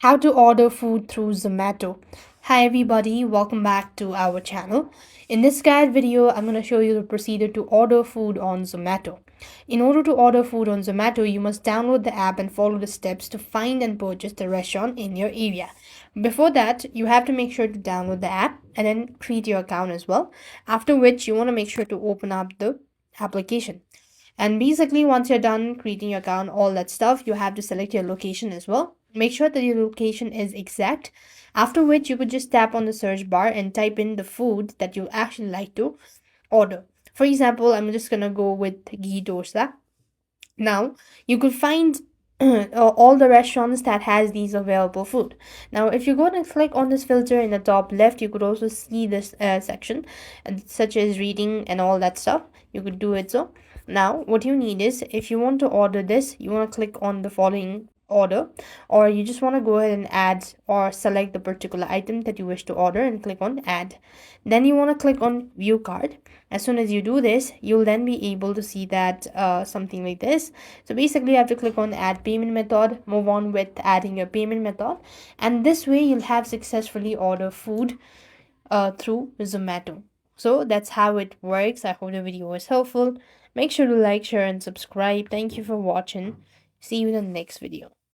How to order food through Zomato. Hi everybody, welcome back to our channel. In this guide video, I'm going to show you the procedure to order food on Zomato. In order to order food on Zomato, you must download the app and follow the steps to find and purchase the restaurant in your area. Before that, you have to make sure to download the app and then create your account as well. After which, you want to make sure to open up the application. And basically, once you're done creating your account, all that stuff, you have to select your location as well. Make sure that your location is exact. After which, you could just tap on the search bar and type in the food that you actually like to order. For example, I'm just gonna go with ghee dosa. Now, you could find all the restaurants that has these available food. Now, if you go and click on this filter in the top left, you could also see this section, such as reading and all that stuff. You could do it so. Now, what you need is, if you want to order this, you want to click on the following order, or you just want to go ahead and add or select the particular item that you wish to order and click on add. Then you want to click on view card. As soon as you do this, you'll then be able to see that something like this. So basically, you have to click on add payment method, move on with adding your payment method, and this way you'll have successfully ordered food through Zomato. So that's how it works. I hope the video was helpful. Make sure to like, share, and subscribe. Thank you for watching. See you in the next video.